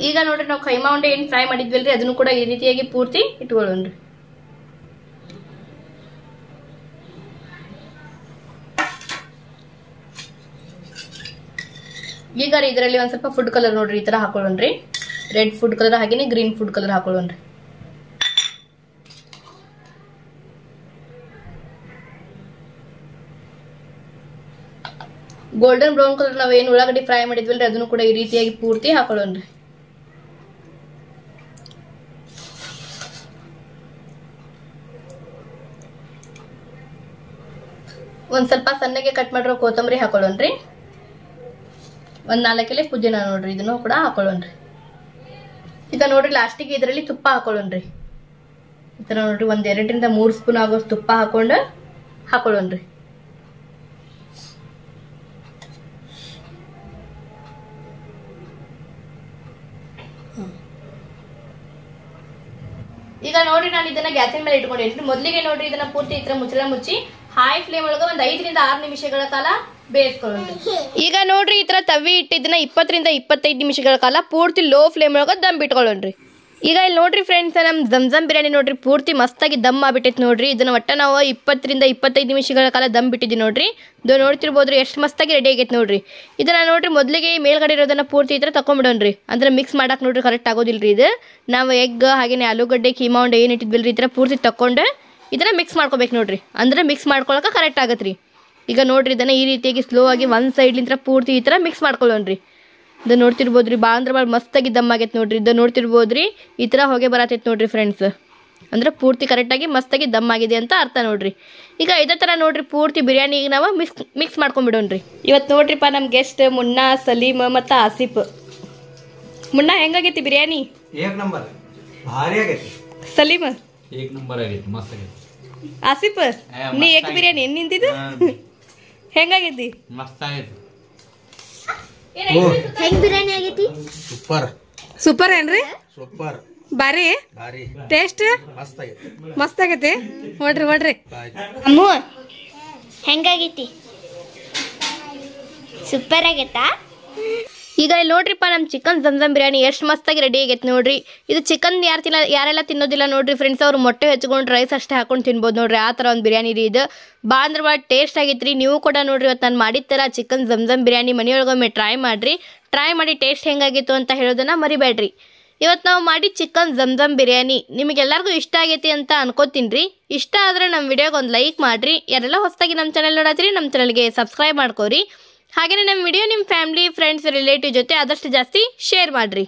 ಈಗ ನೋಡ್ರಿ ನಾವು ಕೈಮಾ ಉಂಡೆ ಏನ್ ಫ್ರೈ ಮಾಡಿದ್ವಲ್ರಿ ಅದನ್ನು ಕೂಡ ಈ ರೀತಿಯಾಗಿ ಪೂರ್ತಿ ಇಟ್ಕೊಳ್ಳೋಣ್ರಿ. ಈಗ ಇದರಲ್ಲಿ ಒಂದ್ ಸ್ವಲ್ಪ ಫುಡ್ ಕಲರ್ ನೋಡ್ರಿ ಈ ತರ ಹಾಕೊಳ್ಳೋಣ್ರಿ. ರೆಡ್ ಫುಡ್ ಕಲರ್ ಹಾಗೇನೆ ಗ್ರೀನ್ ಫುಡ್ ಕಲರ್ ಹಾಕೊಳ್ಳೋಣ್ರಿ. ಗೋಲ್ಡನ್ ಬ್ರೌನ್ ಕಲರ್ ನಾವ್ ಏನ್ ಉಳ್ಳಾಗಡ್ಡಿ ಫ್ರೈ ಮಾಡಿದ್ವಲ್ರಿ ಅದನ್ನು ಕೂಡ ಈ ರೀತಿಯಾಗಿ ಪೂರ್ತಿ ಹಾಕೊಳ್ಳೋಣ್ರಿ. ಒಂದ್ ಸ್ವಲ್ಪ ಸಣ್ಣಗೆ ಕಟ್ ಮಾಡಿರೋ ಕೊತ್ತಂಬರಿ ಹಾಕೊಳ್ಳೋಣ್ರಿ. ಒಂದ್ 4 ಎಲೆ ಪುದೀನ ನೋಡ್ರಿ ಇದನ್ನು ಕೂಡ ಹಾಕೊಳ್ಳೋಣ್ರಿ. ಈಗ ನೋಡ್ರಿ ಲಾಸ್ಟಿಗೆ ಇದರಲ್ಲಿ ತುಪ್ಪ ಹಾಕೊಳ್ಳೋಣ್ರಿ. ಈ ತರ ನೋಡ್ರಿ ಒಂದ್ 2 ರಿಂದ 3 ಸ್ಪೂನ್ ಆಗೋಷ್ಟು ತುಪ್ಪ ಹಾಕೊಳ್ಳೋಣ್ರಿ. ಈಗ ನೋಡ್ರಿ ನಾನು ಇದನ್ನ ಗ್ಯಾಸಿನ ಮೇಲೆ ಇಟ್ಕೊಂಡಿರ್ತೀನಿ. ಮೊದಲಿಗೆ ನೋಡ್ರಿ ಇದನ್ನ ಪೂರ್ತಿ ಈ ತರ ಮುಚ್ಚಳ ಮುಚ್ಚಿ ಹೈ ಫ್ಲೇಮ್ ಒಳಗ ಒಂದ್ 5 ರಿಂದ 6 ನಿಮಿಷಗಳ ಕಾಲ ಬೇಯಿಸ್ಕೊಳ್ಳೋಣ್ರಿ. ಈಗ ನೋಡ್ರಿ ಈ ತರ ತವಿ ಇಟ್ಟಿದ್ದನ್ನ 20 ರಿಂದ 25 ನಿಮಿಷಗಳ ಕಾಲ ಪೂರ್ತಿ ಲೋ ಫ್ಲೇಮ್ ಒಳಗ ದಮ್ ಬಿಟ್ಕೊಳ್ಳೋಣ್ರಿ. ಈಗ ಇಲ್ಲಿ ನೋಡ್ರಿ ಫ್ರೆಂಡ್ಸ್ ನಮ್ ಜಮ್ ಬಿರಿಯಾನಿ ನೋಡ್ರಿ ಪೂರ್ತಿ ಮಸ್ತಾಗಿ ದಮ್ ಆಗ್ಬಿಟ್ಟೈತಿ ನೋಡ್ರಿ. ಇದನ್ನ ಒಟ್ಟ ನಾವು 20 ರಿಂದ 25 ನಿಮಿಷಗಳ ಕಾಲ ದಮ್ ಬಿಟ್ಟಿದ್ವಿ ನೋಡ್ರಿ. ಇದು ನೋಡ್ತಿರ್ಬೋದ್ರಿ ಎಷ್ಟು ಮಸ್ತಾಗಿ ರೆಡಿ ಆಗೈತೆ ನೋಡ್ರಿ. ಇದನ್ನ ನೋಡ್ರಿ ಮೊದಲಿಗೆ ಮೇಲ್ಗಡೆ ಇರೋದನ್ನ ಪೂರ್ತಿ ಈ ತರ ತಕೊಂಡ್ಬಿಡೋಣ್ರಿ. ಅಂದ್ರೆ ಮಿಕ್ಸ್ ಮಾಡಕ್ ನೋಡ್ರಿ ಕರೆಕ್ಟ್ ಆಗೋದಿಲ್ರಿ. ಇದು ನಾವು ಎಗ್ ಹಾಗೇನೆ ಆಲೂಗಡ್ಡೆ ಕೀಮಾ ಉಂಡೆ ಏನ್ ಇಟ್ಟಿದ್ವಿಲ್ರಿ ಈ ತರ ಪೂರ್ತಿ ತಕೊಂಡು ಇದನ್ನ ಮಿಕ್ಸ್ ಮಾಡ್ಕೋಬೇಕು ನೋಡ್ರಿ. ಅಂದ್ರೆ ಮಿಕ್ಸ್ ಮಾಡ್ಕೊಳಕ ಕರೆಕ್ಟ್ ಆಗತ್ರಿ. ಈಗ ನೋಡ್ರಿ ಇದನ್ನ ಈ ರೀತಿಯಾಗಿ ಸ್ಲೋ ಆಗಿ ಒಂದ್ ಸೈಡ್ಲಿಂದ ಪೂರ್ತಿ ಈ ತರ ಮಿಕ್ಸ್ ಮಾಡ್ಕೊಳ್ಳೋಣ್ರಿ. ಇದು ನೋಡ್ತಿರ್ಬೋದ್ರಿ ಭಾಳ ಅಂದ್ರೆ ಭಾಳ ಮಸ್ತಾಗಿ ದಮ್ ಆಗೈತೆ ನೋಡ್ರಿ. ಇದು ನೋಡ್ತಿರ್ಬೋದ್ರಿ ಈ ತರ ಹೊಗೆ ಬರತೈತೆ ನೋಡ್ರಿ ಫ್ರೆಂಡ್ಸ್. ಅಂದ್ರೆ ಪೂರ್ತಿ ಕರೆಕ್ಟಾಗಿ ಮಸ್ತಾಗಿ ದಮ್ ಆಗಿದೆ ಅಂತ ಅರ್ಥ ನೋಡ್ರಿ. ಈಗ ಇದೇ ತರ ನೋಡ್ರಿ ಪೂರ್ತಿ ಬಿರಿಯಾನಿ ಈಗ ನಾವು ಮಿಕ್ಸ್ ಮಾಡ್ಕೊಂಡ್ಬಿಡೋಣ್ರಿ. ಇವತ್ತು ನೋಡ್ರಿಪ್ಪ ನಮ್ಮ ಗೆಸ್ಟ್ ಮುನ್ನಾ, ಸಲೀಮ್ ಮತ್ತು ಆಸಿಫ್. ಮುನ್ನಾ ಹೆಂಗಾಗೈತಿ ಬಿರಿಯಾನಿ? ಏಕ್ ನಂಬರ್ ಭಾರಿ ಆಗೈತಿ. ಸಲೀಮ್ ಏಕ್ ನಂಬರ್ ಆಗೈತಿ, ಮಸ್ತ್ ಆಗೈತಿ. ಆಸಿಫ್ ನೀ ಏಕ್ ಬಿರಿಯಾನಿ ಏನ್ ನಿಂತಿದ್ದು? ಹೆಂಗಾಗೈತಿ? ಮಸ್ತ್ ಆಗೈತಿ. ಹೆಂಗ್ ಬಿರಿಯಾನಿ ಆಗೈತಿ? ಸೂಪರ್ ಸೂಪರ್ ಏನ್ರಿ? ಸೂಪರ್ ಬಾರಿ ಭಾರಿ ಟೇಸ್ಟ್ ಮಸ್ತ್ ಆಗೈತಿ. ಮಸ್ತ್ ಆಗೈತಿ. ನೋಡ್ರಿ ಅಮ್ಮು ಹೆಂಗಾಗೈತಿ? ಸೂಪರ್ ಆಗೈತಾ? ಈಗ ಇಲ್ಲಿ ನೋಡ್ರಿಪ್ಪ ನಮ್ಮ ಚಿಕನ್ ಜಮ್ ಬಿರಿಯಾನಿ ಎಷ್ಟು ಮಸ್ತಾಗಿ ರೆಡಿ ಆಗೈತೆ ನೋಡ್ರಿ. ಇದು ಚಿಕನ್ ಯಾರೆಲ್ಲ ತಿನ್ನೋದಿಲ್ಲ ನೋಡ್ರಿ ಫ್ರೆಂಡ್ಸ್, ಅವ್ರು ಮೊಟ್ಟೆ ಹಚ್ಕೊಂಡು ರೈಸ್ ಅಷ್ಟೇ ಹಾಕೊಂಡು ತಿನ್ಬೋದು ನೋಡ್ರಿ. ಆ ಥರ ಒಂದು ಬಿರಿಯಾನಿ ರೀ ಇದು. ಭಾಳ ಅಂದ್ರೆ ಭಾಳ ಟೇಸ್ಟ್ ಆಗೈತೆ ರೀ. ನೀವು ಕೂಡ ನೋಡ್ರಿ ಇವತ್ತು ನಾನು ಮಾಡಿದ ಥರ ಚಿಕನ್ ಜಮ್ ಬಿರಿಯಾನಿ ಮನೆಯೊಳಗೊಮ್ಮೆ ಟ್ರೈ ಮಾಡಿರಿ. ಟ್ರೈ ಮಾಡಿ ಟೇಸ್ಟ್ ಹೆಂಗಾಗಿತ್ತು ಅಂತ ಹೇಳೋದನ್ನು ಮರಿಬೇಡ್ರಿ. ಇವತ್ತು ನಾವು ಮಾಡಿ ಚಿಕನ್ ಜಮ್ ಬಿರಿಯಾನಿ ನಿಮಗೆಲ್ಲರಿಗೂ ಇಷ್ಟ ಆಗೈತಿ ಅಂತ ಅನ್ಕೋತೀನಿ ರೀ. ಇಷ್ಟ ಆದರೆ ನಮ್ಮ ವಿಡಿಯೋಗೆ ಒಂದು ಲೈಕ್ ಮಾಡಿರಿ. ಯಾರೆಲ್ಲ ಹೊಸದಾಗಿ ನಮ್ಮ ಚಾನಲ್ ನೋಡತ್ತೀರಿ ನಮ್ಮ ಚಾನಲ್ಗೆ ಸಬ್ಸ್ಕ್ರೈಬ್ ಮಾಡ್ಕೋರಿ. ಹಾಗೆಯೇ ನಮ್ಮ ವಿಡಿಯೋ ನಿಮ್ಮ ಫ್ಯಾಮಿಲಿ ಫ್ರೆಂಡ್ಸ್ ರಿಲೇಟಿವ್ ಜೊತೆ ಆದಷ್ಟು ಜಾಸ್ತಿ ಶೇರ್ ಮಾಡಿರಿ.